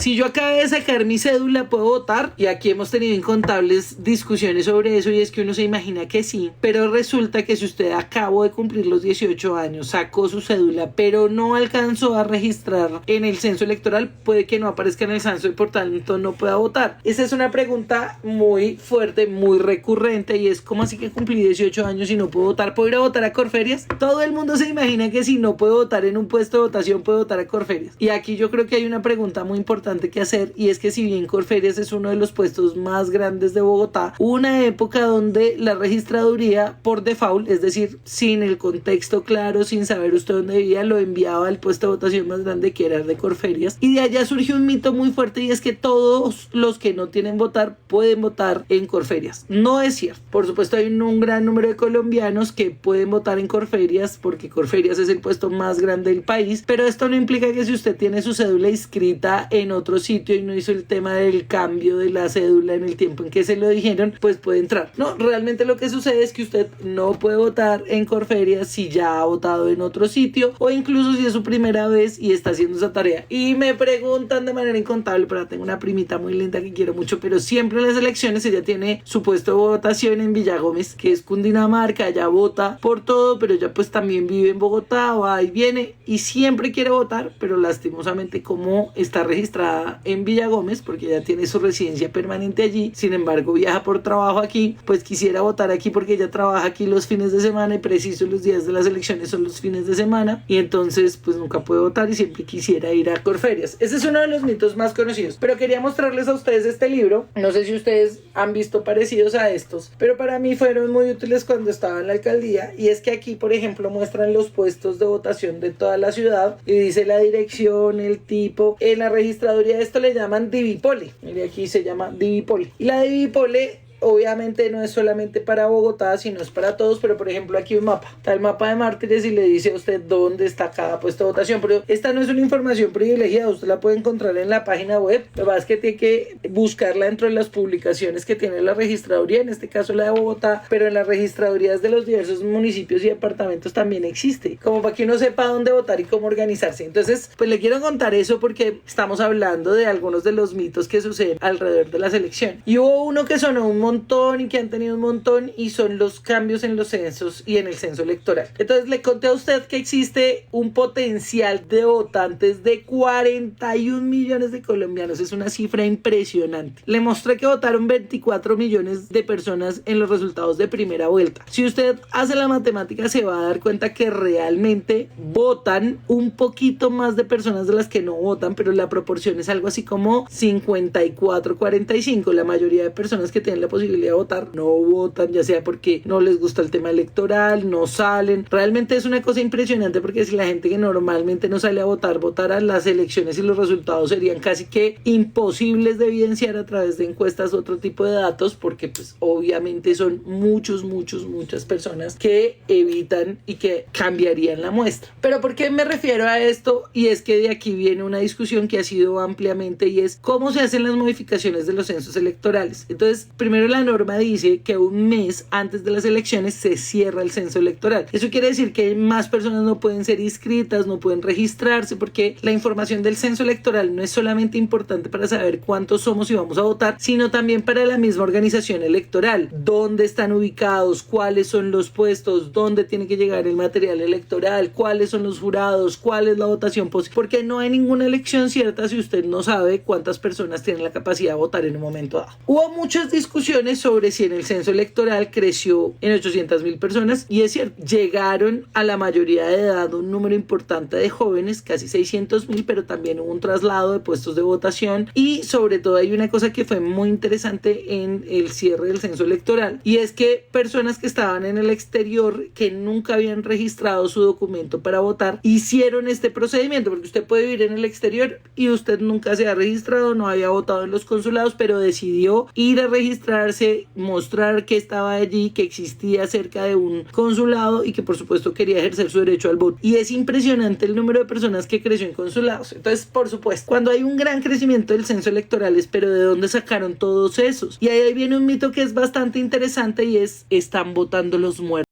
si yo acabé de sacar mi cédula, ¿puedo votar? Y aquí hemos tenido incontables discusiones sobre eso, y es que uno se imagina que sí, pero resulta que si usted acabó de cumplir los 18 años, sacó su cédula, pero no alcanzó a registrar en el censo electoral, puede que no aparezca en el censo y por tanto no pueda votar. Esa es una pregunta muy fuerte, muy recurrente, y es: ¿cómo así que cumplí 18 años y no puedo votar? ¿Puedo ir a votar a Corferias? Todo el mundo se imagina que si no puede votar en un puesto de votación, puede votar a Corferias. Y aquí yo creo que hay una pregunta muy importante que hacer, y es que si bien Corferias es uno de los puestos más grandes de Bogotá, hubo una época donde la registraduría por default, es decir, sin el contexto claro, sin saber usted dónde vivía, lo enviaba al puesto de votación más grande, que era el de Corferias, y de allá surgió un mito muy fuerte, y es que todos los que no tienen votar pueden votar en Corferias. No es cierto. Por supuesto hay un gran número de colombianos que pueden votar en Corferias porque Corferias es el puesto más grande del país, pero esto no implica que si usted tiene su cédula inscrita en otro sitio y no hizo el tema del cambio de la cédula en el tiempo en que se lo dijeron, pues puede entrar. No, realmente lo que sucede es que usted no puede votar en Corferias si ya ha votado en otro sitio, o incluso si es su primera vez y está haciendo esa tarea. Y me preguntan de manera incontable, pero tengo una primita muy linda que quiero mucho, pero siempre en las elecciones ella tiene su puesto de votación en Villagómez, que es Cundinamarca. Ella vota por todo, pero ella pues también vive en Bogotá, va y viene, y siempre quiere votar, pero lastimosamente, como está registrada en Villagómez, porque ella tiene su residencia permanente allí, sin embargo viaja por trabajo aquí, pues quisiera votar aquí porque ella trabaja aquí los fines de semana, y preciso los días de las elecciones son los fines de semana, y entonces pues nunca puede votar y siempre quisiera ir a Corferias. Ese es uno de los mitos más conocidos, pero quería mostrarles a ustedes este libro. No sé si ustedes han visto parecidos a estos, pero para mí fueron muy útiles cuando estaba en la alcaldía, y es que aquí, por ejemplo, muestran los puestos de votación de toda la ciudad y dice la dirección, el tipo. En la registraduría esto le llaman Divipole. Mire, aquí se llama Divipole. Y la Divipole obviamente no es solamente para Bogotá, sino es para todos, pero por ejemplo aquí un mapa, está el mapa de Mártires y le dice a usted dónde está cada puesto de votación, pero esta no es una información privilegiada, usted la puede encontrar en la página web. Lo que pasa es que tiene que buscarla dentro de las publicaciones que tiene la registraduría, en este caso la de Bogotá, pero en las registradurías de los diversos municipios y departamentos también existe, como para que uno sepa dónde votar y cómo organizarse. Entonces, pues le quiero contar eso porque estamos hablando de algunos de los mitos que suceden alrededor de la selección. Y hubo uno que sonó un montón y que han tenido un montón, y son los cambios en los censos y en el censo electoral. Entonces le conté a usted que existe un potencial de votantes de 41 millones de colombianos. Es una cifra impresionante. Le mostré que votaron 24 millones de personas en los resultados de primera vuelta. Si usted hace la matemática, se va a dar cuenta que realmente votan un poquito más de personas de las que no votan, pero la proporción es algo así como 54-45. La mayoría de personas que tienen la posibilidad de votar no votan, ya sea porque no les gusta el tema electoral, no salen. Realmente es una cosa impresionante, porque si la gente que normalmente no sale a votar votara, las elecciones y los resultados serían casi que imposibles de evidenciar a través de encuestas u otro tipo de datos, porque pues obviamente son muchas personas que evitan y que cambiarían la muestra. Pero ¿por qué me refiero a esto? Y es que de aquí viene una discusión que ha sido ampliamente, y es cómo se hacen las modificaciones de los censos electorales. Entonces, primero la norma dice que un mes antes de las elecciones se cierra el censo electoral. Eso quiere decir que más personas no pueden ser inscritas, no pueden registrarse, porque la información del censo electoral no es solamente importante para saber cuántos somos y vamos a votar, sino también para la misma organización electoral. Dónde están ubicados, cuáles son los puestos, dónde tiene que llegar el material electoral, cuáles son los jurados, cuál es la votación posible, porque no hay ninguna elección cierta si usted no sabe cuántas personas tienen la capacidad de votar en un momento dado. Hubo muchas discusiones sobre si en el censo electoral creció en 800,000 personas, y es cierto, llegaron a la mayoría de edad un número importante de jóvenes, casi 600,000, pero también hubo un traslado de puestos de votación. Y sobre todo hay una cosa que fue muy interesante en el cierre del censo electoral, y es que personas que estaban en el exterior, que nunca habían registrado su documento para votar, hicieron este procedimiento, porque usted puede vivir en el exterior y usted nunca se ha registrado, no había votado en los consulados, pero decidió ir a registrarse, mostrar que estaba allí, que existía cerca de un consulado y que por supuesto quería ejercer su derecho al voto. Y es impresionante el número de personas que creció en consulados. Entonces, por supuesto, cuando hay un gran crecimiento del censo electoral, pero ¿de dónde sacaron todos esos? Y ahí viene un mito que es bastante interesante, y es: están votando los muertos.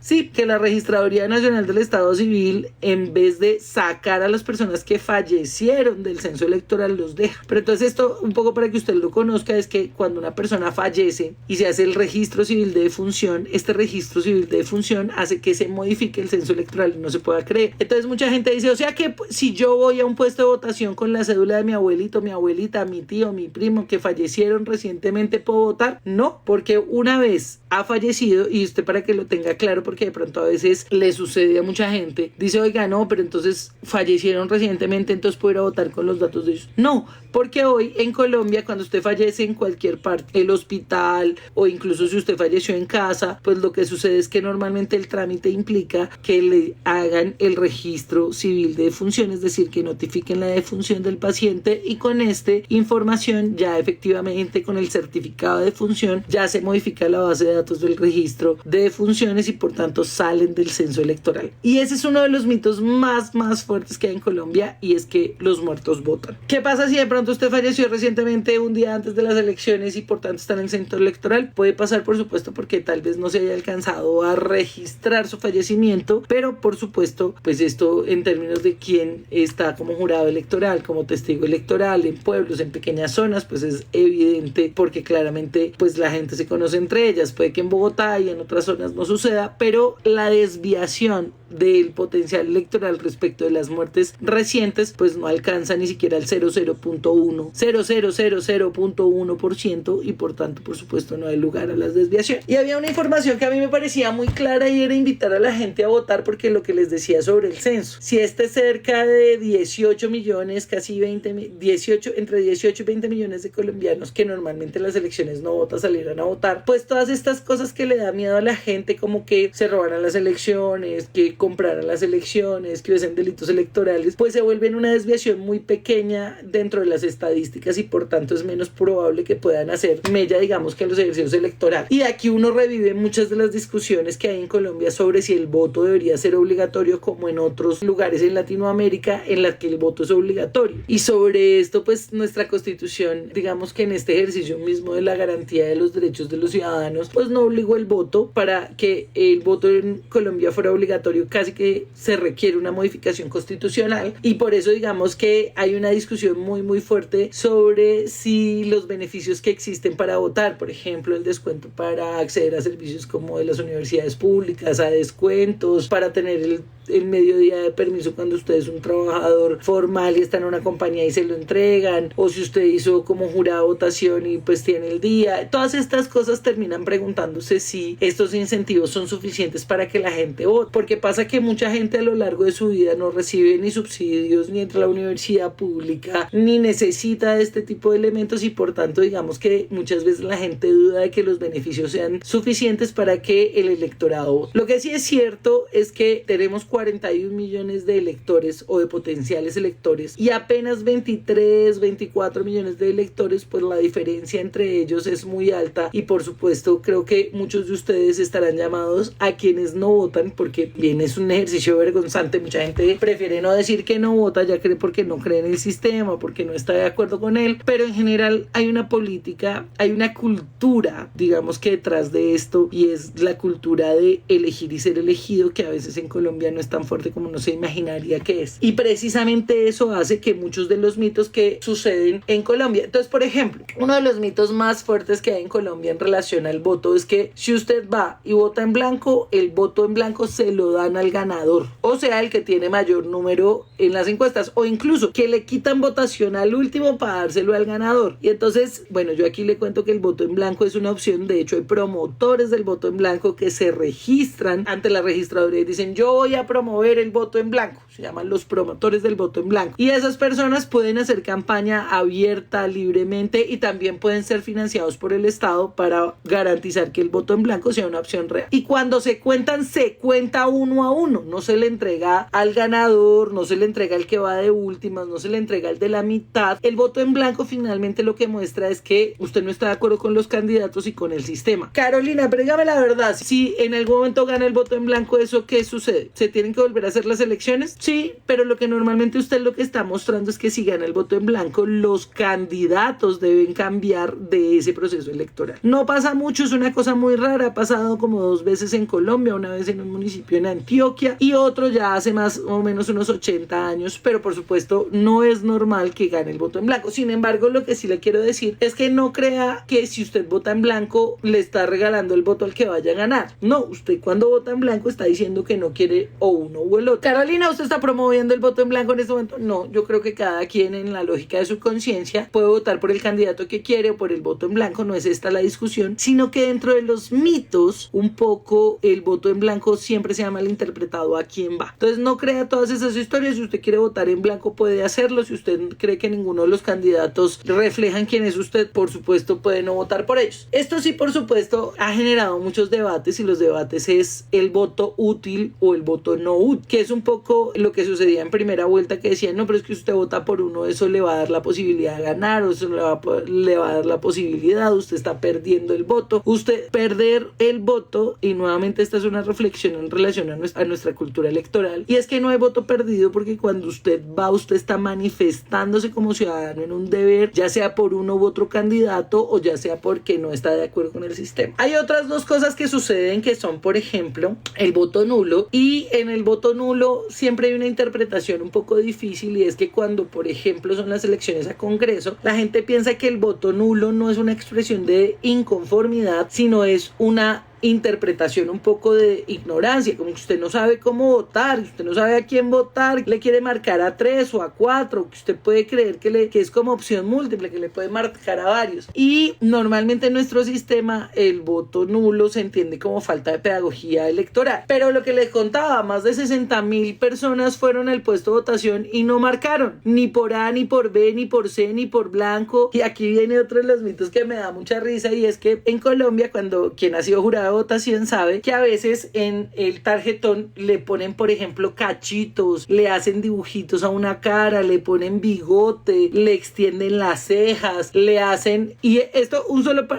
Sí, que la Registraduría Nacional del Estado Civil, en vez de sacar a las personas que fallecieron del censo electoral, los deja. Pero entonces esto, un poco para que usted lo conozca, es que cuando una persona fallece y se hace el registro civil de defunción, este registro civil de defunción hace que se modifique el censo electoral y no se pueda creer. Entonces mucha gente dice, o sea que si yo voy a un puesto de votación con la cédula de mi abuelito, mi abuelita, mi tío, mi primo que fallecieron recientemente, ¿puedo votar? No, porque una vez ha fallecido, y usted para que lo tenga claro, porque de pronto a veces le sucede a mucha gente, dice, oiga, no, pero entonces fallecieron recientemente, entonces puedo ir a votar con los datos de ellos. No, porque hoy en Colombia, cuando usted fallece en cualquier parte, el hospital, o incluso si usted falleció en casa, pues lo que sucede es que normalmente el trámite implica que le hagan el registro civil de defunción, es decir, que notifiquen la defunción del paciente, y con esta información ya efectivamente con el certificado de defunción ya se modifica la base de datos del registro de defunciones y por tanto salen del censo electoral. Y ese es uno de los mitos más fuertes que hay en Colombia, y es que los muertos votan. ¿Qué pasa si de pronto usted falleció recientemente un día antes de las elecciones y por tanto está en el censo electoral? Puede pasar, por supuesto, porque tal vez no se haya alcanzado a registrar su fallecimiento, pero por supuesto, pues esto en términos de quién está como jurado electoral, como testigo electoral en pueblos, en pequeñas zonas, pues es evidente, porque claramente pues la gente se conoce entre ellas. Puede que en Bogotá y en otras zonas no suceda, pero la desviación del potencial electoral respecto de las muertes recientes pues no alcanza ni siquiera el 0.1% y por tanto por supuesto no hay lugar a las desviaciones. Y había una información que a mí me parecía muy clara, y era invitar a la gente a votar, porque lo que les decía sobre el censo, si cerca de 18 millones, casi 18, entre 18 y 20 millones de colombianos que normalmente en las elecciones no votan, salieran a votar, pues todas estas cosas que le da miedo a la gente, como que se robaran las elecciones, que compraran las elecciones, que hubiesen delitos electorales, pues se vuelven una desviación muy pequeña dentro de las estadísticas, y por tanto es menos probable que puedan hacer mella, digamos, que en los ejercicios electorales. Y aquí uno revive muchas de las discusiones que hay en Colombia sobre si el voto debería ser obligatorio, como en otros lugares en Latinoamérica en las que el voto es obligatorio. Y sobre esto pues nuestra Constitución, digamos que en este ejercicio mismo de la garantía de los derechos de los ciudadanos, pues no obligó el voto. Para que el voto en Colombia fuera obligatorio casi que se requiere una modificación constitucional, y por eso digamos que hay una discusión muy fuerte sobre si los beneficios que existen para votar, por ejemplo el descuento para acceder a servicios como de las universidades públicas, a descuentos para tener el mediodía de permiso cuando usted es un trabajador formal y está en una compañía y se lo entregan, o si usted hizo como jurado votación y pues tiene el día. Todas estas cosas terminan preguntándose si estos incentivos son suficientes para que la gente vote, porque pasa que mucha gente a lo largo de su vida no recibe ni subsidios, ni entra a la universidad pública, ni necesita este tipo de elementos, y por tanto digamos que muchas veces la gente duda de que los beneficios sean suficientes para que el electorado vote. Lo que sí es cierto es que tenemos 41 millones de electores o de potenciales electores, y apenas 23, 24 millones de electores, pues la diferencia entre ellos es muy alta, y por supuesto creo que muchos de ustedes estarán llamados a quienes no votan, porque bien es un ejercicio vergonzante. Mucha gente prefiere no decir que no vota, ya cree, porque no cree en el sistema, porque no está de acuerdo con él, pero en general hay una política, hay una cultura, digamos que detrás de esto, y es la cultura de elegir y ser elegido, que a veces en Colombia no es tan fuerte como uno se imaginaría que es, y precisamente eso hace que muchos de los mitos que suceden en Colombia. Entonces, por ejemplo, uno de los mitos más fuertes que hay en Colombia en relación al voto es que si usted va y vota en blanco, el voto en blanco se lo dan al ganador, o sea, el que tiene mayor número en las encuestas, o incluso que le quitan votación al último para dárselo al ganador. Y entonces, bueno, yo aquí le cuento que el voto en blanco es una opción. De hecho, hay promotores del voto en blanco que se registran ante la registraduría y dicen, yo voy a promover el voto en blanco. Se llaman los promotores del voto en blanco, y esas personas pueden hacer campaña abierta, libremente, y también pueden ser financiados por el Estado para garantizar que el voto en blanco sea una opción real. Y cuando se cuentan, se cuenta uno a uno, no se le entrega al ganador, no se le entrega al que va de últimas, no se le entrega al de la mitad. El voto en blanco finalmente lo que muestra es que usted no está de acuerdo con los candidatos y con el sistema. Carolina, pero dígame la verdad, si en algún momento gana el voto en blanco, ¿eso qué sucede? ¿Se tienen que volver a hacer las elecciones? Sí, pero lo que normalmente usted lo que está mostrando es que si gana el voto en blanco, los candidatos deben cambiar de ese proceso electoral. No pasa mucho, es una cosa muy rara, ha pasado como 2 veces en Colombia, una vez en un municipio en Antioquia y otro ya hace más o menos unos 80 años, pero por supuesto no es normal que gane el voto en blanco. Sin embargo, lo que sí le quiero decir es que no crea que si usted vota en blanco le está regalando el voto al que vaya a ganar. No, usted cuando vota en blanco está diciendo que no quiere o uno o el otro. Carolina, ¿usted está promoviendo el voto en blanco en este momento? No, yo creo que cada quien en la lógica de su conciencia puede votar por el candidato que quiere o por el voto en blanco, no es esta la discusión, sino que dentro de los mitos un poco el voto en blanco siempre se ha malinterpretado a quién va. Entonces no crea todas esas historias. Si usted quiere votar en blanco puede hacerlo. Si usted cree que ninguno de los candidatos reflejan quién es usted, por supuesto puede no votar por ellos. Esto sí, por supuesto, ha generado muchos debates, y los debates es el voto útil o el voto no útil, que es un poco lo que sucedía en primera vuelta, que decían, no, pero es que usted vota por uno, eso le va a dar la posibilidad de ganar, o eso le va a dar la posibilidad, usted está perdiendo el voto. Usted perder el voto, y nuevamente esta es una reflexión en relación a nuestra cultura electoral, y es que no hay voto perdido, porque cuando usted va, usted está manifestándose como ciudadano en un deber, ya sea por uno u otro candidato o ya sea porque no está de acuerdo con el sistema. Hay otras dos cosas que suceden, que son, por ejemplo, el voto nulo, y en el voto nulo siempre hay una interpretación un poco difícil, y es que cuando, por ejemplo, son las elecciones a Congreso, la gente piensa que el voto nulo no es una expresión de inconformidad, sino es una interpretación un poco de ignorancia, como que usted no sabe cómo votar, usted no sabe a quién votar, le quiere marcar a 3 o a 4, que usted puede creer que es como opción múltiple, que le puede marcar a varios. Y normalmente en nuestro sistema el voto nulo se entiende como falta de pedagogía electoral. Pero lo que les contaba, más de 60,000 personas fueron al puesto de votación y no marcaron, ni por A, ni por B, ni por C, ni por blanco. Y aquí viene otro de los mitos que me da mucha risa, y es que en Colombia, cuando quien ha sido jurado votación sabe que a veces en el tarjetón le ponen, por ejemplo, cachitos, le hacen dibujitos a una cara, le ponen bigote, le extienden las cejas, le hacen, y esto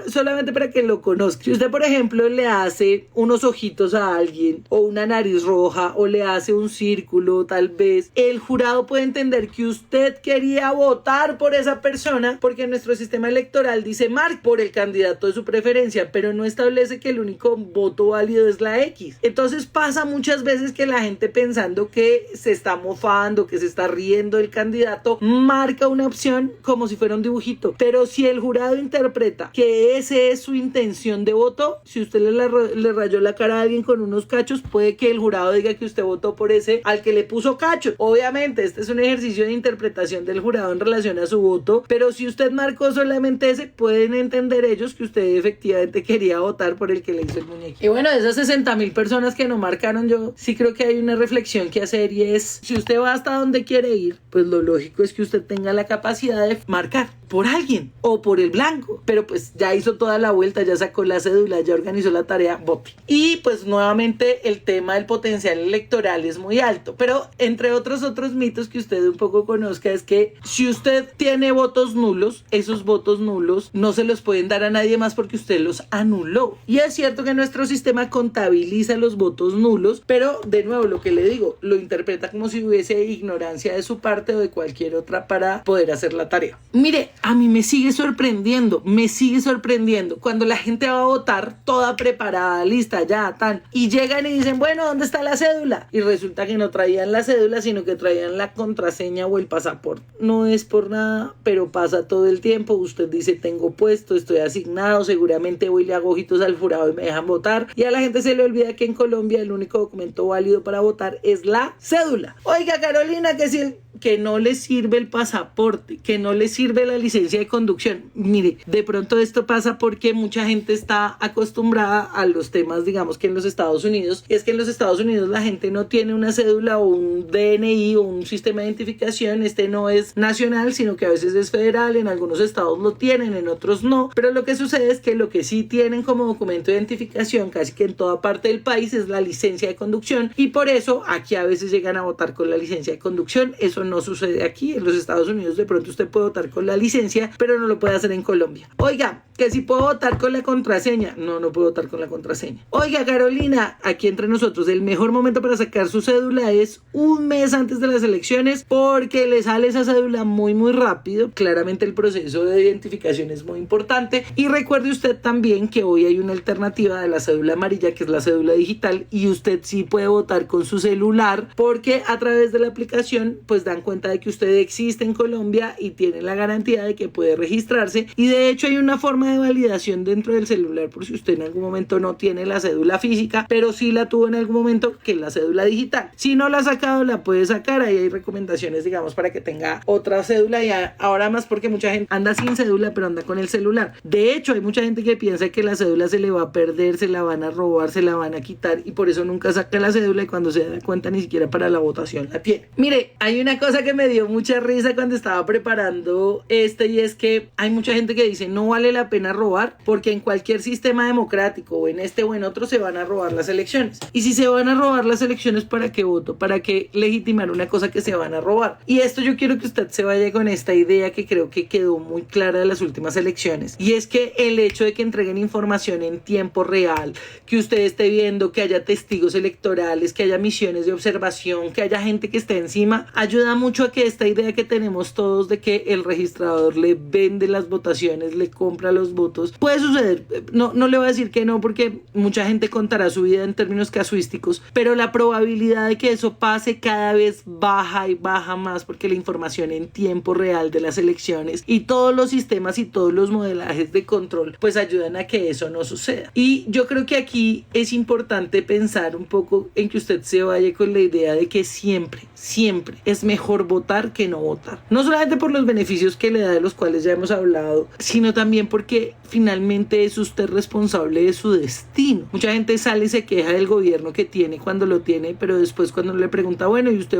solamente para que lo conozca. Si usted, por ejemplo, le hace unos ojitos a alguien, o una nariz roja, o le hace un círculo, tal vez el jurado puede entender que usted quería votar por esa persona, porque nuestro sistema electoral dice marque por el candidato de su preferencia, pero no establece que el único voto válido es la X. Entonces pasa muchas veces que la gente, pensando que se está mofando, que se está riendo del candidato, marca una opción como si fuera un dibujito. Pero si el jurado interpreta que ese es su intención de voto, si usted le rayó la cara a alguien con unos cachos, puede que el jurado diga que usted votó por ese al que le puso cachos. Obviamente este es un ejercicio de interpretación del jurado en relación a su voto, pero si usted marcó solamente ese, pueden entender ellos que usted efectivamente quería votar por el que le hizo el muñequito. Y bueno, de esas 60,000 personas que no marcaron, yo sí creo que hay una reflexión que hacer, y es, si usted va hasta donde quiere ir, pues lo lógico es que usted tenga la capacidad de marcar por alguien o por el blanco, pero pues ya hizo toda la vuelta, ya sacó la cédula, ya organizó la tarea, vote. Y pues nuevamente el tema del potencial electoral es muy alto, pero entre otros mitos que usted un poco conozca, es que si usted tiene votos nulos, esos votos nulos no se los pueden dar a nadie más porque usted los anuló. Y es cierto que nuestro sistema contabiliza los votos nulos, pero de nuevo, lo que le digo, lo interpreta como si hubiese ignorancia de su parte o de cualquier otra para poder hacer la tarea. Mire, a mí me sigue sorprendiendo cuando la gente va a votar toda preparada, lista, ya, tan, y llegan y dicen, bueno, ¿dónde está la cédula? Y resulta que no traían la cédula, sino que traían la contraseña o el pasaporte. No es por nada, pero pasa todo el tiempo. Usted dice, tengo puesto, estoy asignado, seguramente voy y le hago ojitos al jurado y me dejan votar, y a la gente se le olvida que en Colombia el único documento válido para votar es la cédula. Oiga, Carolina, que no le sirve el pasaporte, que no le sirve la licencia de conducción. Mire, de pronto esto pasa porque mucha gente está acostumbrada a los temas, digamos, que en los Estados Unidos, es que en los Estados Unidos la gente no tiene una cédula o un DNI o un sistema de identificación. Este no es nacional, sino que a veces es federal. En algunos estados lo tienen, en otros no, pero lo que sucede es que lo que sí tienen como documento de identificación casi que en toda parte del país es la licencia de conducción, y por eso aquí a veces llegan a votar con la licencia de conducción. Eso no sucede aquí. En los Estados Unidos de pronto usted puede votar con la licencia, pero no lo puede hacer en Colombia. Oiga, Que si puedo votar con la contraseña. No, no puedo votar con la contraseña. Oiga, Carolina, aquí entre nosotros, el mejor momento para sacar su cédula es un mes antes de las elecciones porque le sale esa cédula muy rápido. Claramente el proceso de identificación es muy importante. Y recuerde usted también que hoy hay una alternativa de la cédula amarilla, que es la cédula digital, y usted sí puede votar con su celular porque a través de la aplicación pues dan cuenta de que usted existe en Colombia y tiene la garantía de que puede registrarse. Y de hecho hay una forma de validación dentro del celular por si usted en algún momento no tiene la cédula física, pero sí la tuvo en algún momento, que es la cédula digital. Si no la ha sacado, la puede sacar. Ahí hay recomendaciones, digamos, para que tenga otra cédula, y ahora más porque mucha gente anda sin cédula pero anda con el celular. De hecho hay mucha gente que piensa que la cédula se le va a perder, se la van a robar, se la van a quitar, y por eso nunca saca la cédula, y cuando se da cuenta ni siquiera para la votación la tiene. Mire, hay una cosa que me dio mucha risa cuando estaba preparando y es que hay mucha gente que dice no vale la pena robar porque en cualquier sistema democrático, o en este o en otro, se van a robar las elecciones. Y si se van a robar las elecciones, ¿para qué voto? ¿Para qué legitimar una cosa que se van a robar? Y esto yo quiero que usted se vaya con esta idea que creo que quedó muy clara de las últimas elecciones, y es que el hecho de que entreguen información en tiempo real, que usted esté viendo, que haya testigos electorales, que haya misiones de observación, que haya gente que esté encima, ayuda mucho a que esta idea que tenemos todos de que el registrador le vende las votaciones, le compra los votos, puede suceder. No le voy a decir que no, porque mucha gente contará su vida en términos casuísticos, pero la probabilidad de que eso pase cada vez baja y baja más, porque la información en tiempo real de las elecciones y todos los sistemas y todos los modelajes de control pues ayudan a que eso no suceda. Y yo creo que aquí es importante pensar un poco en que usted se vaya con la idea de que siempre es mejor votar que no votar. No solamente por los beneficios que le da, de los cuales ya hemos hablado, sino también porque finalmente es usted responsable de su destino. Mucha gente sale y se queja del gobierno que tiene cuando lo tiene, pero después cuando le pregunta, bueno, ¿y usted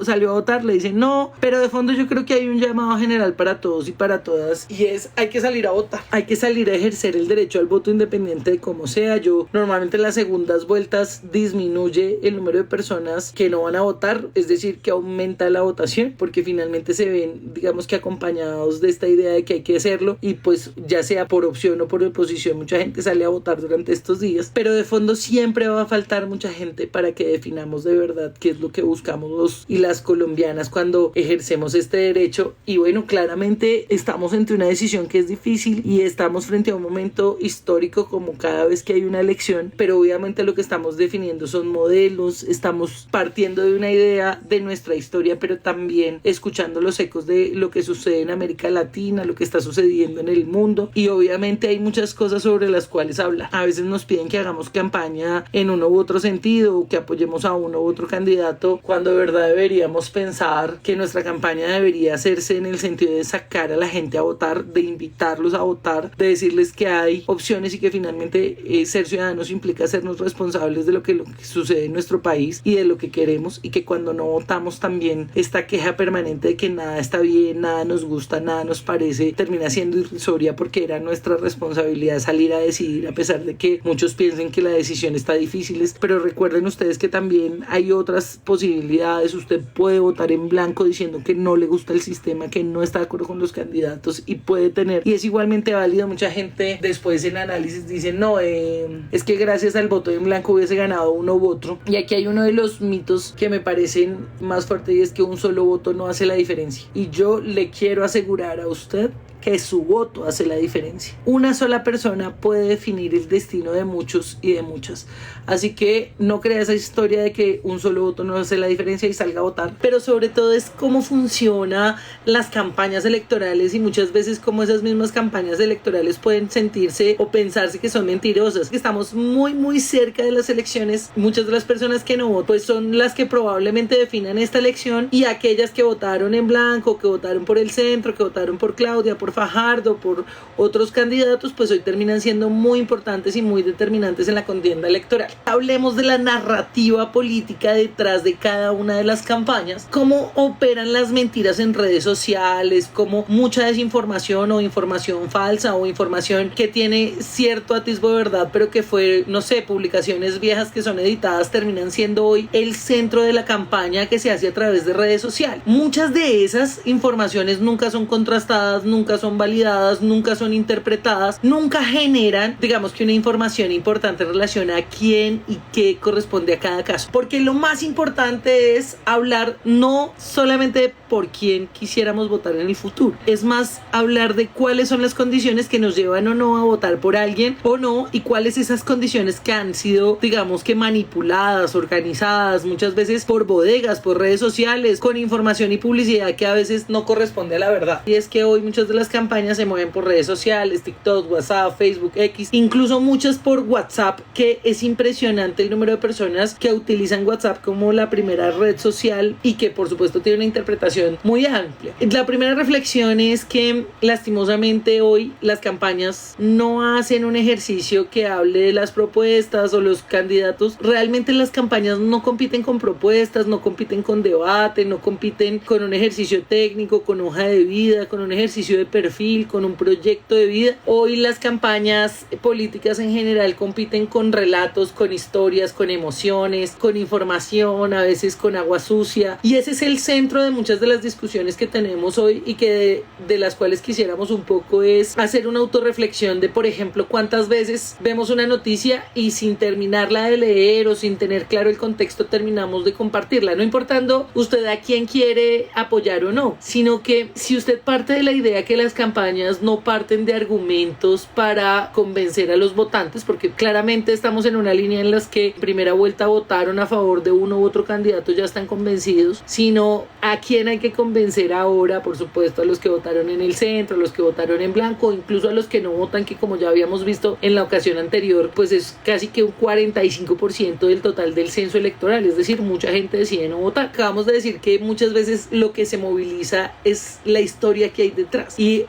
salió a votar? Le dicen no, pero de fondo yo creo que hay un llamado general para todos y para todas, y es: hay que salir a votar, hay que salir a ejercer el derecho al voto independiente de cómo sea. Yo normalmente en las segundas vueltas disminuye el número de personas que no van a votar, es decir, que aumenta la votación, porque finalmente se ven, digamos que acompañados de esta idea de que hay que hacerlo, y pues ya sea por opción o por oposición, mucha gente sale a votar durante estos días, pero de fondo siempre va a faltar mucha gente para que definamos de verdad qué es lo que buscamos los y las colombianas cuando ejercemos este derecho. Y bueno, claramente estamos entre una decisión que es difícil y estamos frente a un momento histórico como cada vez que hay una elección, pero obviamente lo que estamos definiendo son modelos, estamos partiendo de una idea de nuestra historia, pero también escuchando los ecos de lo que sucede en América Latina, lo que está sucediendo en el mundo, y obviamente hay muchas cosas sobre las cuales hablar. A veces nos piden que hagamos campaña en uno u otro sentido, o que apoyemos a uno u otro candidato, cuando de verdad deberíamos pensar que nuestra campaña debería hacerse en el sentido de sacar a la gente a votar, de invitarlos a votar, de decirles que hay opciones y que finalmente ser ciudadanos implica hacernos responsables de lo que sucede en nuestro país y de lo que queremos, y que cuando no votamos también esta queja permanente de que nada está bien, nada nos gusta, nada nos parece, termina siendo irrisoria, porque era nuestra responsabilidad salir a decidir, a pesar de que muchos piensen que la decisión está difícil. Pero recuerden ustedes que también hay otras posibilidades. Usted puede votar en blanco diciendo que no le gusta el sistema, que no está de acuerdo con los candidatos, y puede tener, y es igualmente válido. Mucha gente después en análisis dice no, es que gracias al voto en blanco hubiese ganado uno u otro, y aquí hay uno de los mitos que me parecen más fuertes, y es que un solo voto no hace la diferencia, y yo le quiero asegurar a usted que su voto hace la diferencia. Una sola persona puede definir el destino de muchos y de muchas. Así que no crea esa historia de que un solo voto no hace la diferencia y salga a votar. Pero sobre todo es cómo funcionan las campañas electorales, y muchas veces cómo esas mismas campañas electorales pueden sentirse o pensarse que son mentirosas. Que estamos muy cerca de las elecciones. Muchas de las personas que no votan pues son las que probablemente definan esta elección, y aquellas que votaron en blanco, que votaron por el centro, que votaron por Claudia, por Fajardo, por otros candidatos, pues hoy terminan siendo muy importantes y muy determinantes en la contienda electoral. Hablemos de la narrativa política detrás de cada una de las campañas, cómo operan las mentiras en redes sociales, cómo mucha desinformación o información falsa o información que tiene cierto atisbo de verdad, pero que fue, no sé, publicaciones viejas que son editadas, terminan siendo hoy el centro de la campaña que se hace a través de redes sociales. Muchas de esas informaciones nunca son contrastadas, nunca son son validadas, nunca son interpretadas, nunca generan, digamos que una información importante en relación a quién y qué corresponde a cada caso. Porque lo más importante es hablar no solamente de por quién quisiéramos votar en el futuro, es más hablar de cuáles son las condiciones que nos llevan o no a votar por alguien o no, y cuáles esas condiciones que han sido, digamos que manipuladas, organizadas, muchas veces por bodegas, por redes sociales, con información y publicidad que a veces no corresponde a la verdad. Y es que hoy muchas de las campañas se mueven por redes sociales, TikTok, WhatsApp, Facebook, X, incluso muchas por WhatsApp, que es impresionante el número de personas que utilizan WhatsApp como la primera red social y que por supuesto tiene una interpretación muy amplia. La primera reflexión es que lastimosamente hoy las campañas no hacen un ejercicio que hable de las propuestas o los candidatos. Realmente las campañas no compiten con propuestas, no compiten con debate, no compiten con un ejercicio técnico, con hoja de vida, con un ejercicio de perfil, con un proyecto de vida. Hoy las campañas políticas en general compiten con relatos, con historias, con emociones, con información, a veces con agua sucia, y ese es el centro de muchas de las discusiones que tenemos hoy y que de las cuales quisiéramos un poco es hacer una autorreflexión de, por ejemplo, cuántas veces vemos una noticia y sin terminarla de leer o sin tener claro el contexto terminamos de compartirla, no importando usted a quién quiere apoyar o no, sino que si usted parte de la idea que las campañas no parten de argumentos para convencer a los votantes, porque claramente estamos en una línea en las que en primera vuelta votaron a favor de uno u otro candidato, ya están convencidos, sino a quién hay que convencer ahora, por supuesto a los que votaron en el centro, a los que votaron en blanco, incluso a los que no votan, que como ya habíamos visto en la ocasión anterior, pues es casi que un 45% del total del censo electoral, es decir, mucha gente decide no votar. Acabamos de decir que muchas veces lo que se moviliza es la historia que hay detrás y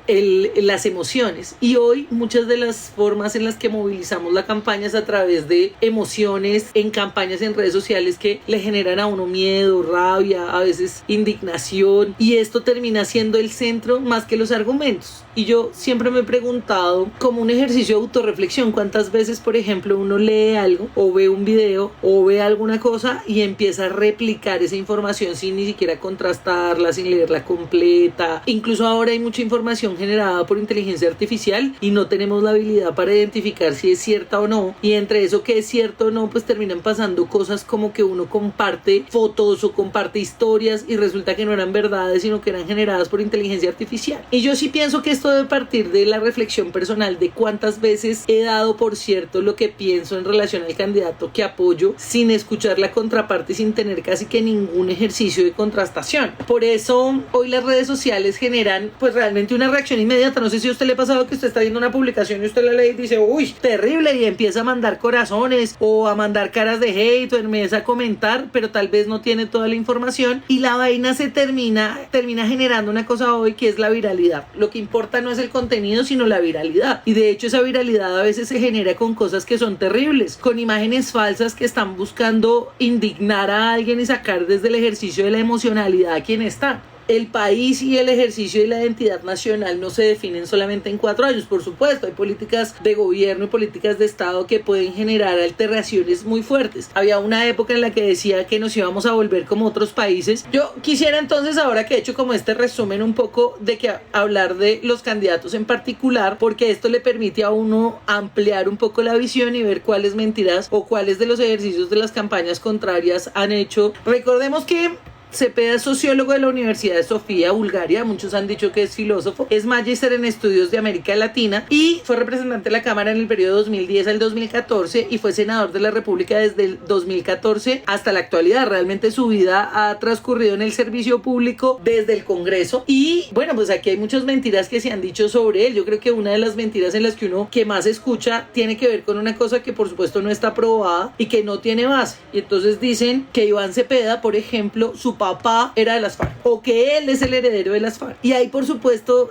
las emociones, y hoy muchas de las formas en las que movilizamos la campaña es a través de emociones en campañas en redes sociales que le generan a uno miedo, rabia, a veces indignación, y esto termina siendo el centro más que los argumentos. Y yo siempre me he preguntado, como un ejercicio de autorreflexión, cuántas veces, por ejemplo, uno lee algo o ve un video o ve alguna cosa y empieza a replicar esa información sin ni siquiera contrastarla, sin leerla completa. Incluso ahora hay mucha información generada por inteligencia artificial y no tenemos la habilidad para identificar si es cierta o no, y entre eso que es cierto o no, pues terminan pasando cosas como que uno comparte fotos o comparte historias y resulta que no eran verdades, sino que eran generadas por inteligencia artificial. Y yo sí pienso que esto debe partir de la reflexión personal de cuántas veces he dado por cierto lo que pienso en relación al candidato que apoyo sin escuchar la contraparte, sin tener casi que ningún ejercicio de contrastación. Por eso hoy las redes sociales generan pues realmente una reacción inmediata. No sé si a usted le ha pasado que usted está viendo una publicación y usted la lee y dice uy, terrible, y empieza a mandar corazones o a mandar caras de hate o empieza a comentar, pero tal vez no tiene toda la información y la vaina se termina generando una cosa hoy que es la viralidad. Lo que importa no es el contenido sino la viralidad, y de hecho esa viralidad a veces se genera con cosas que son terribles, con imágenes falsas que están buscando indignar a alguien y sacar desde el ejercicio de la emocionalidad a quien está. El país y el ejercicio de la identidad nacional no se definen solamente en 4 años, por supuesto, hay políticas de gobierno y políticas de Estado que pueden generar alteraciones muy fuertes. Había una época en la que decía que nos íbamos a volver como otros países. Yo quisiera entonces, ahora que he hecho como este resumen un poco de que hablar de los candidatos en particular, porque esto le permite a uno ampliar un poco la visión y ver cuáles mentiras o cuáles de los ejercicios de las campañas contrarias han hecho. Recordemos que Cepeda es sociólogo de la Universidad de Sofía, Bulgaria. Muchos han dicho que es filósofo. Es magíster en estudios de América Latina y fue representante de la Cámara en el periodo 2010 al 2014 y fue senador de la República desde el 2014 hasta la actualidad. Realmente su vida ha transcurrido en el servicio público desde el Congreso. Y bueno, pues aquí hay muchas mentiras que se han dicho sobre él. Yo creo que una de las mentiras en las que uno que más escucha tiene que ver con una cosa que por supuesto no está probada y que no tiene base. Y entonces dicen que Iván Cepeda, por ejemplo, su papá era de las FARC o que él es el heredero de las FARC. Y ahí por supuesto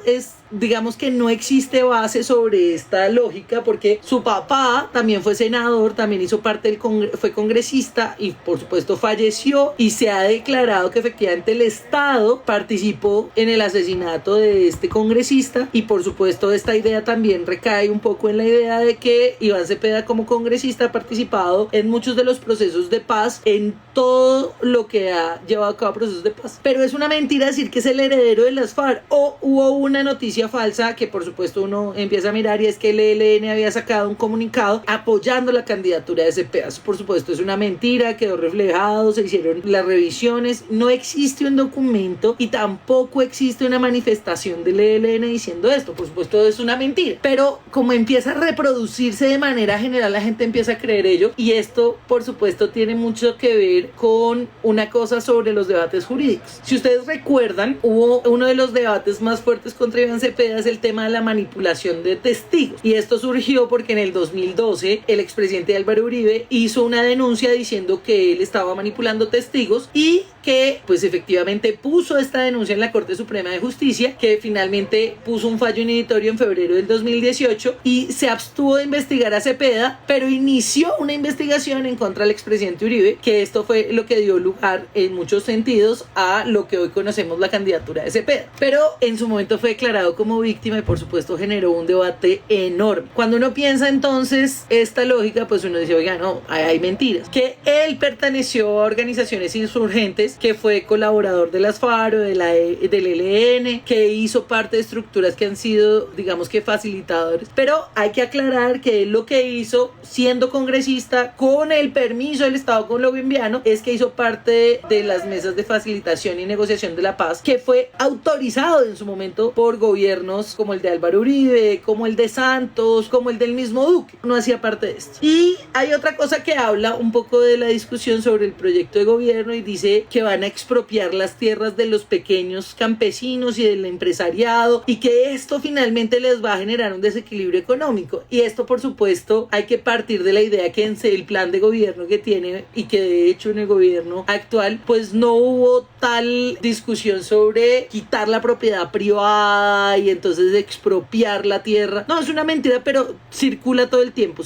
digamos que no existe base sobre esta lógica, porque su papá también fue senador, también hizo parte fue congresista y por supuesto falleció, y se ha declarado que efectivamente el Estado participó en el asesinato de este congresista, y por supuesto esta idea también recae un poco en la idea de que Iván Cepeda como congresista ha participado en muchos de los procesos de paz, en todo lo que ha llevado a cabo procesos de paz. Pero es una mentira decir que es el heredero de las FARC, o hubo una noticia noticia falsa que por supuesto uno empieza a mirar, y es que el ELN había sacado un comunicado apoyando la candidatura de Cepeda. Eso por supuesto es una mentira, quedó reflejado, se hicieron las revisiones, no existe un documento y tampoco existe una manifestación del ELN diciendo esto. Por supuesto es una mentira, pero como empieza a reproducirse de manera general, la gente empieza a creer ello, y esto por supuesto tiene mucho que ver con una cosa sobre los debates jurídicos. Si ustedes recuerdan, hubo uno de los debates más fuertes contra Iván Cepeda, es el tema de la manipulación de testigos, y esto surgió porque en el 2012 el expresidente Álvaro Uribe hizo una denuncia diciendo que él estaba manipulando testigos, y que pues efectivamente puso esta denuncia en la Corte Suprema de Justicia, que finalmente puso un fallo inhibitorio en febrero del 2018 y se abstuvo de investigar a Cepeda, pero inició una investigación en contra del expresidente Uribe, que esto fue lo que dio lugar en muchos sentidos a lo que hoy conocemos la candidatura de Cepeda. Pero en su momento fue declarado como víctima y por supuesto generó un debate enorme. Cuando uno piensa entonces esta lógica, pues uno dice, oiga, no, hay mentiras. Que él perteneció a organizaciones insurgentes, que fue colaborador de las FARO, del ELN, que hizo parte de estructuras que han sido, digamos que facilitadores. Pero hay que aclarar que él lo que hizo, siendo congresista, con el permiso del Estado colombiano, es que hizo parte de las mesas de facilitación y negociación de la paz, que fue autorizado en su momento por gobiernos como el de Álvaro Uribe, como el de Santos, como el del mismo Duque. No hacía parte de esto. Y hay otra cosa que habla un poco de la discusión sobre el proyecto de gobierno, y dice que van a expropiar las tierras de los pequeños campesinos y del empresariado, y que esto finalmente les va a generar un desequilibrio económico. Y esto por supuesto hay que partir de la idea que en el plan de gobierno que tiene, y que de hecho en el gobierno actual pues no hubo tal discusión sobre quitar la propiedad privada y entonces expropiar la tierra. No, es una mentira, pero circula todo el tiempo,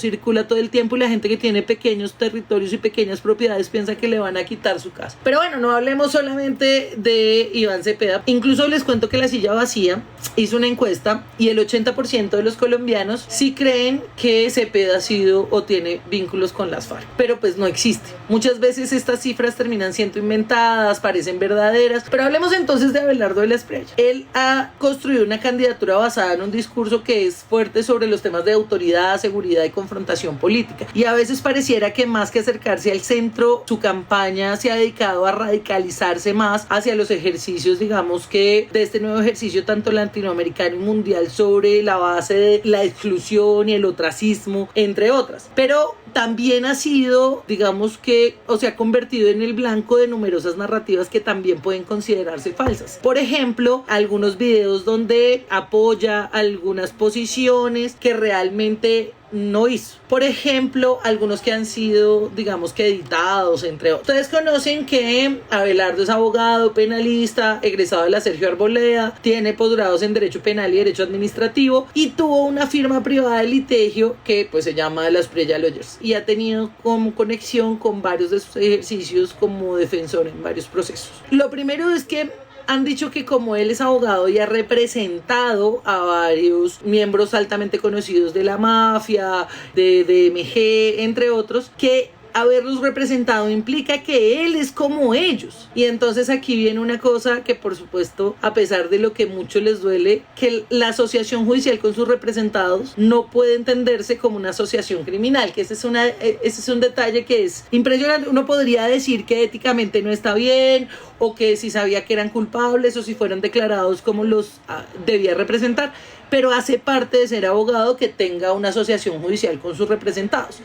y la gente que tiene pequeños territorios y pequeñas propiedades piensa que le van a quitar su casa. Pero bueno, no hablemos solamente de Iván Cepeda. Incluso les cuento que La Silla Vacía hizo una encuesta y el 80% de los colombianos sí creen que Cepeda ha sido o tiene vínculos con las FARC, pero pues no existe. Muchas veces estas cifras terminan siendo inventadas, parecen verdaderas, pero hablemos entonces de Abelardo de la Espriella. Él ha construido una candidatura basada en un discurso que es fuerte sobre los temas de autoridad, seguridad y confrontación política, y a veces pareciera que más que acercarse al centro, su campaña se ha dedicado a radicalizarse más hacia los ejercicios, digamos que de este nuevo ejercicio tanto latinoamericano y mundial sobre la base de la exclusión y el ostracismo, entre otras. Pero también ha sido, digamos que, o se ha convertido en el blanco de numerosas narrativas que también pueden considerarse falsas. Por ejemplo, algunos videos donde apoya algunas posiciones que realmente no hizo. Por ejemplo, algunos que han sido, digamos que editados, entre otros. Ustedes conocen que Abelardo es abogado, penalista, egresado de la Sergio Arboleda, tiene posgrados en Derecho Penal y Derecho Administrativo, y tuvo una firma privada de litigio que pues se llama La Espriella Lawyers, y ha tenido como conexión con varios de sus ejercicios como defensor en varios procesos. Lo primero es que han dicho que como él es abogado y ha representado a varios miembros altamente conocidos de la mafia, de DMG, entre otros, que haberlos representado implica que él es como ellos. Y entonces aquí viene una cosa que por supuesto, a pesar de lo que mucho les duele, que la asociación judicial con sus representados no puede entenderse como una asociación criminal, que ese es un detalle que es impresionante. Uno podría decir que éticamente no está bien, o que si sabía que eran culpables, o si fueron declarados como los debía representar, pero hace parte de ser abogado que tenga una asociación judicial con sus representados.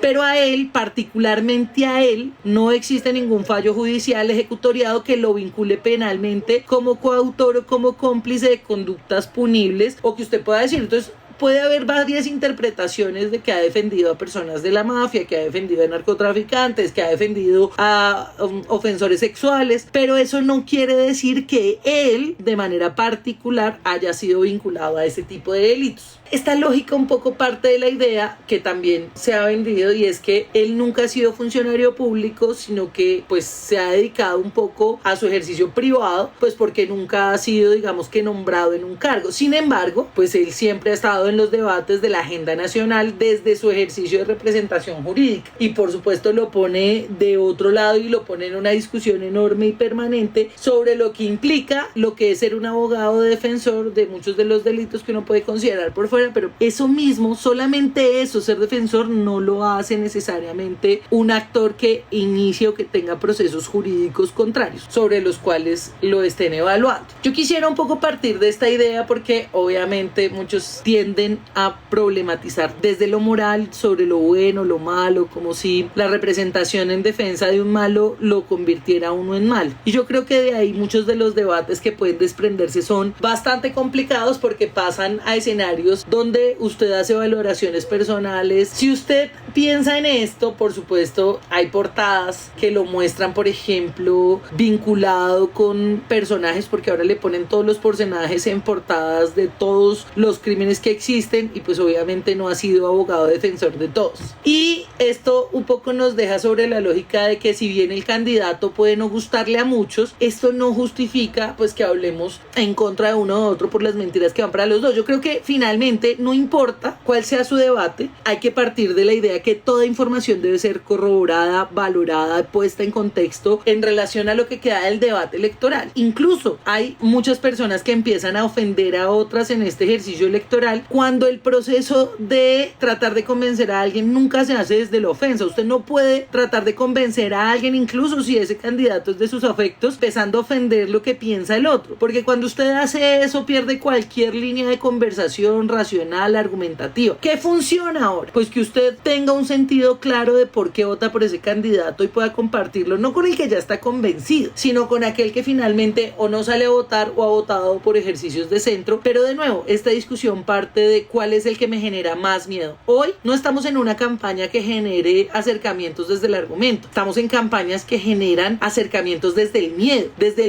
Pero a él, particularmente a él, no existe ningún fallo judicial ejecutoriado que lo vincule penalmente como coautor o como cómplice de conductas punibles, o que usted pueda decir. Entonces, puede haber varias interpretaciones de que ha defendido a personas de la mafia, que ha defendido a narcotraficantes, que ha defendido a ofensores sexuales, pero eso no quiere decir que él, de manera particular, haya sido vinculado a ese tipo de delitos. Esta lógica un poco parte de la idea que también se ha vendido, y es que él nunca ha sido funcionario público, sino que pues se ha dedicado un poco a su ejercicio privado, pues porque nunca ha sido, digamos que, nombrado en un cargo. Sin embargo, pues él siempre ha estado en los debates de la agenda nacional desde su ejercicio de representación jurídica. Y por supuesto lo pone de otro lado y lo pone en una discusión enorme y permanente sobre lo que implica lo que es ser un abogado defensor de muchos de los delitos que uno puede considerar por fuera, pero eso mismo, solamente eso, ser defensor, no lo hace necesariamente un actor que inicie o que tenga procesos jurídicos contrarios sobre los cuales lo estén evaluando. Yo quisiera un poco partir de esta idea porque obviamente muchos tienden a problematizar desde lo moral sobre lo bueno, lo malo, como si la representación en defensa de un malo lo convirtiera a uno en mal. Y yo creo que de ahí muchos de los debates que pueden desprenderse son bastante complicados porque pasan a escenarios donde usted hace valoraciones personales. Si usted piensa en esto, por supuesto, hay portadas que lo muestran, por ejemplo, vinculado con personajes, porque ahora le ponen todos los personajes en portadas de todos los crímenes que existen y pues obviamente no ha sido abogado defensor de todos. Y esto un poco nos deja sobre la lógica de que si bien el candidato puede no gustarle a muchos, esto no justifica pues que hablemos en contra de uno u otro por las mentiras que van para los dos. Yo creo que finalmente no importa cuál sea su debate, hay que partir de la idea que toda información debe ser corroborada, valorada, puesta en contexto en relación a lo que queda del debate electoral. Incluso hay muchas personas que empiezan a ofender a otras en este ejercicio electoral cuando el proceso de tratar de convencer a alguien nunca se hace desde la ofensa. Usted no puede tratar de convencer a alguien, incluso si ese candidato es de sus afectos, empezando a ofender lo que piensa el otro, porque cuando usted hace eso pierde cualquier línea de conversación racional, argumentativa. ¿Qué funciona ahora? Pues que usted tenga un sentido claro de por qué vota por ese candidato y pueda compartirlo, no con el que ya está convencido, sino con aquel que finalmente o no sale a votar o ha votado por ejercicios de centro. Pero de nuevo, esta discusión parte de cuál es el que me genera más miedo. Hoy no estamos en una campaña que genere acercamientos desde el argumento, estamos en campañas que generan acercamientos desde el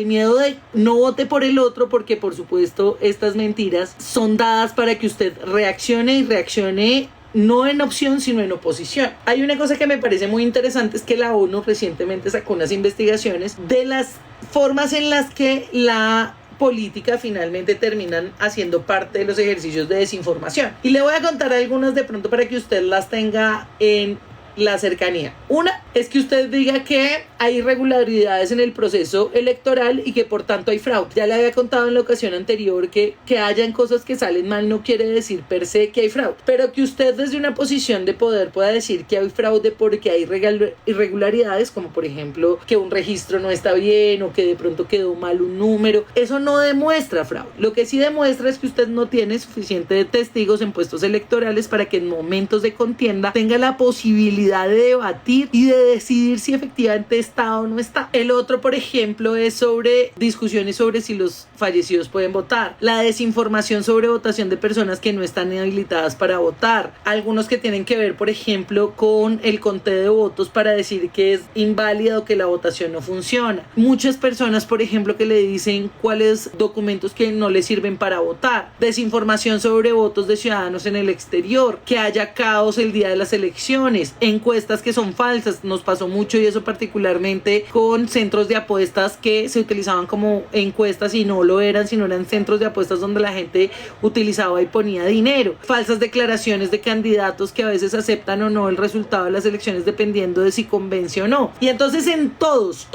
miedo de no vote por el otro, porque por supuesto estas mentiras son dadas para que usted reaccione y reaccione no en opción sino en oposición. Hay una cosa que me parece muy interesante, es que la ONU recientemente sacó unas investigaciones de las formas en las que la política finalmente terminan haciendo parte de los ejercicios de desinformación. Y le voy a contar algunas de pronto para que usted las tenga en la cercanía. Una es que usted diga que hay irregularidades en el proceso electoral y que por tanto hay fraude. Ya le había contado en la ocasión anterior que hayan cosas que salen mal no quiere decir per se que hay fraude, pero que usted desde una posición de poder pueda decir que hay fraude porque hay irregularidades, como por ejemplo que un registro no está bien o que de pronto quedó mal un número, eso no demuestra fraude. Lo que sí demuestra es que usted no tiene suficiente testigos en puestos electorales para que en momentos de contienda tenga la posibilidad de debatir y de decidir si efectivamente está o no está. El otro, por ejemplo, es sobre discusiones sobre si los fallecidos pueden votar, la desinformación sobre votación de personas que no están habilitadas para votar, algunos que tienen que ver, por ejemplo, con el conteo de votos para decir que es inválida o que la votación no funciona. Muchas personas, por ejemplo, que le dicen cuáles documentos que no les sirven para votar, desinformación sobre votos de ciudadanos en el exterior, que haya caos el día de las elecciones, encuestas que son falsas. Nos pasó mucho, y eso particularmente con centros de apuestas que se utilizaban como encuestas y no lo eran, sino eran centros de apuestas donde la gente utilizaba y ponía dinero. Falsas declaraciones de candidatos que a veces aceptan o no el resultado de las elecciones dependiendo de si convence o no. Y entonces en todos,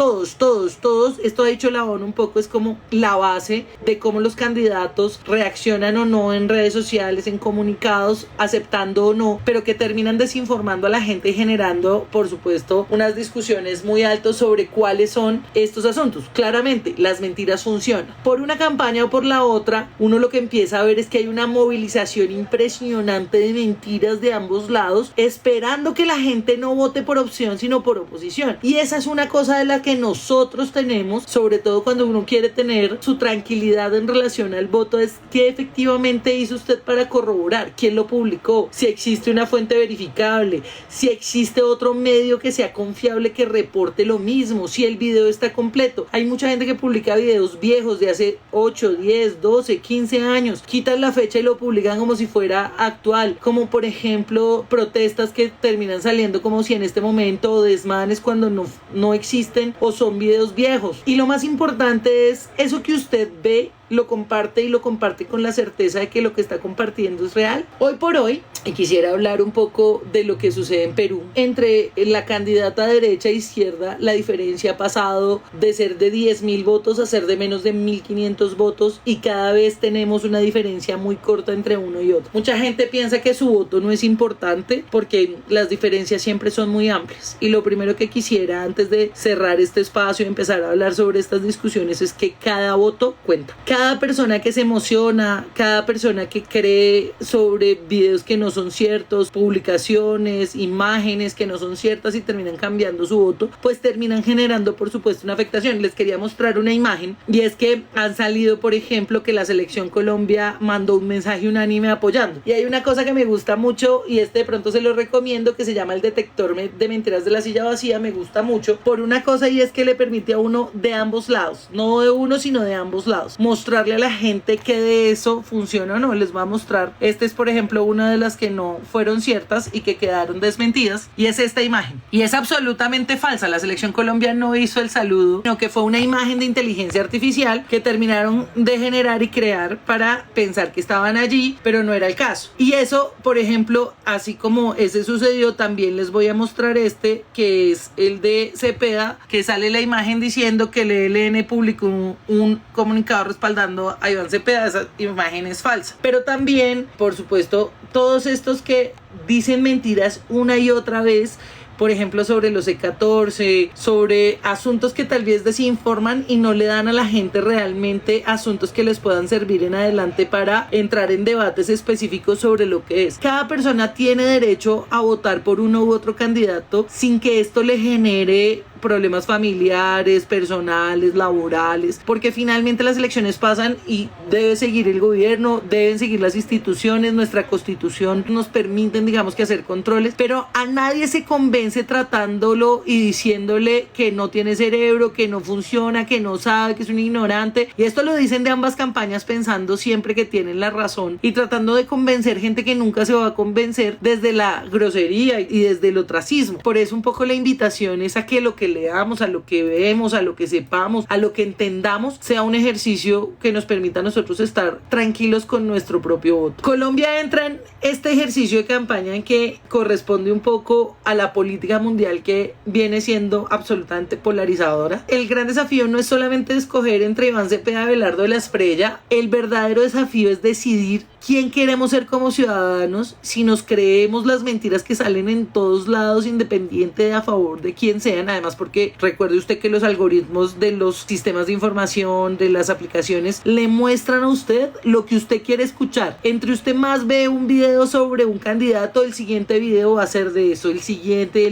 esto ha dicho la ONU un poco, es como la base de cómo los candidatos reaccionan o no en redes sociales, en comunicados, aceptando o no, pero que terminan desinformando a la gente y generando, por supuesto, unas discusiones muy altas sobre cuáles son estos asuntos. Claramente, las mentiras funcionan. Por una campaña o por la otra, uno lo que empieza a ver es que hay una movilización impresionante de mentiras de ambos lados, esperando que la gente no vote por opción, sino por oposición. Y esa es una cosa de la que nosotros tenemos, sobre todo cuando uno quiere tener su tranquilidad en relación al voto, es qué efectivamente hizo usted para corroborar, quién lo publicó, si existe una fuente verificable, si existe otro medio que sea confiable que reporte lo mismo, si el video está completo. Hay mucha gente que publica videos viejos de hace 8, 10, 12, 15 años, quitan la fecha y lo publican como si fuera actual, como por ejemplo protestas que terminan saliendo como si en este momento, o desmanes cuando no existen o son videos viejos. Y lo más importante es eso que usted ve lo comparte y lo comparte con la certeza de que lo que está compartiendo es real. Hoy por hoy, y quisiera hablar un poco de lo que sucede en Perú. Entre la candidata derecha e izquierda, la diferencia ha pasado de ser de 10.000 votos a ser de menos de 1.500 votos y cada vez tenemos una diferencia muy corta entre uno y otro. Mucha gente piensa que su voto no es importante porque las diferencias siempre son muy amplias. Y lo primero que quisiera antes de cerrar este espacio y empezar a hablar sobre estas discusiones es que cada voto cuenta. Cada persona que se emociona, cada persona que cree sobre videos que no son ciertos, publicaciones, imágenes que no son ciertas y terminan cambiando su voto, pues terminan generando por supuesto una afectación. Les quería mostrar una imagen y es que han salido, por ejemplo, que la selección Colombia mandó un mensaje unánime apoyando. Y hay una cosa que me gusta mucho y de pronto se lo recomiendo, que se llama el detector de mentiras de la silla vacía. Me gusta mucho por una cosa y es que le permite a uno de ambos lados, no de uno sino de ambos lados, mostrarle a la gente que de eso funciona o no. Les va a mostrar, este es por ejemplo una de las que no fueron ciertas y que quedaron desmentidas y es esta imagen y es absolutamente falsa. La selección Colombia no hizo el saludo, sino que fue una imagen de inteligencia artificial que terminaron de generar y crear para pensar que estaban allí, pero no era el caso. Y eso, por ejemplo, así como ese sucedió, también les voy a mostrar este, que es el de Cepeda, que sale la imagen diciendo que el ELN publicó un comunicado respaldando a Iván Cepeda. Esa imagen es falsa. Pero también, por supuesto, todos estos que dicen mentiras una y otra vez, por ejemplo, sobre los C14, sobre asuntos que tal vez desinforman y no le dan a la gente realmente asuntos que les puedan servir en adelante para entrar en debates específicos sobre lo que es. Cada persona tiene derecho a votar por uno u otro candidato sin que esto le genere problemas familiares, personales, laborales, porque finalmente las elecciones pasan y debe seguir el gobierno, deben seguir las instituciones, nuestra constitución nos permiten, digamos, que hacer controles, pero a nadie se convence tratándolo y diciéndole que no tiene cerebro, que no funciona, que no sabe, que es un ignorante, y esto lo dicen de ambas campañas pensando siempre que tienen la razón y tratando de convencer gente que nunca se va a convencer desde la grosería y desde el ostracismo. Por eso un poco la invitación es a que lo que leamos, a lo que vemos, a lo que sepamos, a lo que entendamos, sea un ejercicio que nos permita a nosotros estar tranquilos con nuestro propio voto. Colombia entra en este ejercicio de campaña en que corresponde un poco a la política mundial que viene siendo absolutamente polarizadora. El gran desafío no es solamente escoger entre Iván Cepeda y Abelardo de la Espriella, el verdadero desafío es decidir quién queremos ser como ciudadanos, si nos creemos las mentiras que salen en todos lados, independiente de a favor de quién sean. Además, porque recuerde usted que los algoritmos de los sistemas de información, de las aplicaciones, le muestran a usted lo que usted quiere escuchar. Entre usted más ve un video sobre un candidato, el siguiente video va a ser de eso, el siguiente.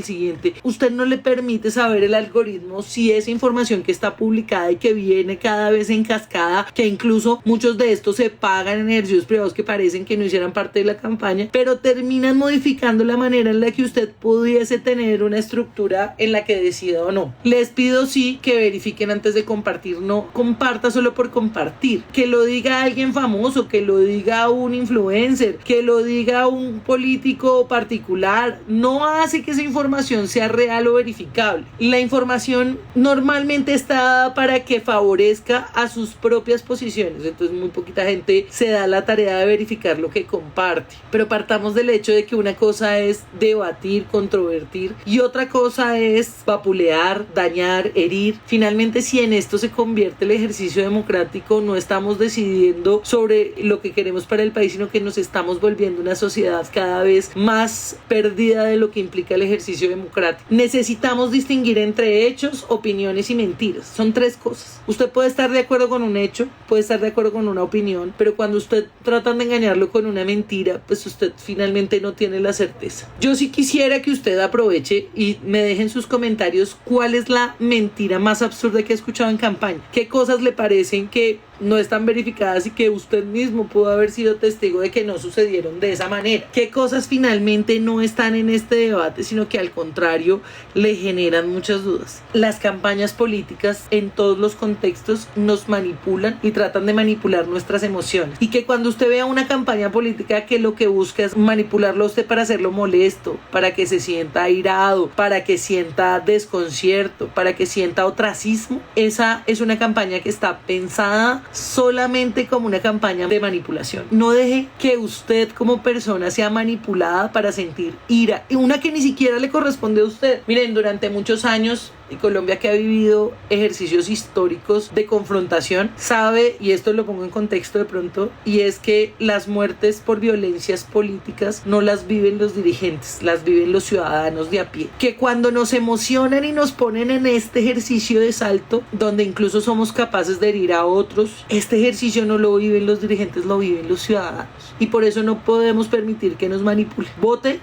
Usted no le permite saber el algoritmo si esa información que está publicada y que viene cada vez en cascada, que incluso muchos de estos se pagan en ejercicios privados que parecen que no hicieran parte de la campaña, pero terminan modificando la manera en la que usted pudiese tener una estructura en la que decida o no. Les pido sí que verifiquen antes de compartir, no comparta solo por compartir, que lo diga alguien famoso, que lo diga un influencer, que lo diga un político particular, no hace que esa información sea real o verificable. La información normalmente está dada para que favorezca a sus propias posiciones, entonces muy poquita gente se da la tarea de verificar lo que comparte, pero partamos del hecho de que una cosa es debatir, controvertir y otra cosa es vapulear, dañar, herir. Finalmente, si en esto se convierte el ejercicio democrático, no estamos decidiendo sobre lo que queremos para el país, sino que nos estamos volviendo una sociedad cada vez más perdida de lo que implica el ejercicio democrático. Necesitamos distinguir entre hechos, opiniones y mentiras. Son tres cosas. Usted puede estar de acuerdo con un hecho, puede estar de acuerdo con una opinión, pero cuando usted tratan de engañarlo con una mentira, pues usted finalmente no tiene la certeza. Yo sí quisiera que usted aproveche y me deje en sus comentarios cuál es la mentira más absurda que ha escuchado en campaña. ¿Qué cosas le parecen que no están verificadas y que usted mismo pudo haber sido testigo de que no sucedieron de esa manera? ¿Qué cosas finalmente no están en este debate, sino que al contrario le generan muchas dudas? Las campañas políticas en todos los contextos nos manipulan y tratan de manipular nuestras emociones, y que cuando usted vea una campaña política que lo que busca es manipularlo a usted para hacerlo molesto, para que se sienta airado, para que sienta desconcierto, para que sienta ostracismo, esa es una campaña que está pensada solamente como una campaña de manipulación. No deje que usted como persona sea manipulada para sentir ira, y una que ni siquiera le corresponde a usted. Miren, durante muchos años Colombia, que ha vivido ejercicios históricos de confrontación, sabe, y esto lo pongo en contexto de pronto, y es que las muertes por violencias políticas no las viven los dirigentes, las viven los ciudadanos de a pie, que cuando nos emocionan y nos ponen en este ejercicio de salto, donde incluso somos capaces de herir a otros, este ejercicio no lo viven los dirigentes, lo viven los ciudadanos, y por eso no podemos permitir que nos manipulen. Vote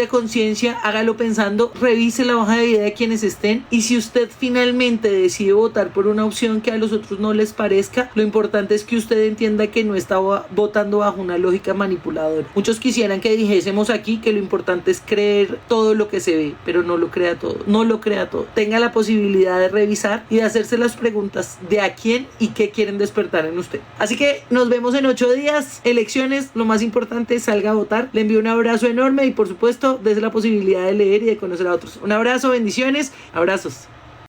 a conciencia, hágalo pensando, revise la hoja de vida de quienes estén, y si usted finalmente decide votar por una opción que a los otros no les parezca, lo importante es que usted entienda que no está votando bajo una lógica manipuladora. Muchos quisieran que dijésemos aquí que lo importante es creer todo lo que se ve, pero no lo crea todo, no lo crea todo. Tenga la posibilidad de revisar y de hacerse las preguntas de a quién y qué quieren despertar en usted. Así que nos vemos en 8 días, elecciones, lo más importante es salga a votar. Le envío un abrazo enorme y por supuesto, desde la posibilidad de leer y de conocer a otros. Un abrazo, bendiciones, abrazos.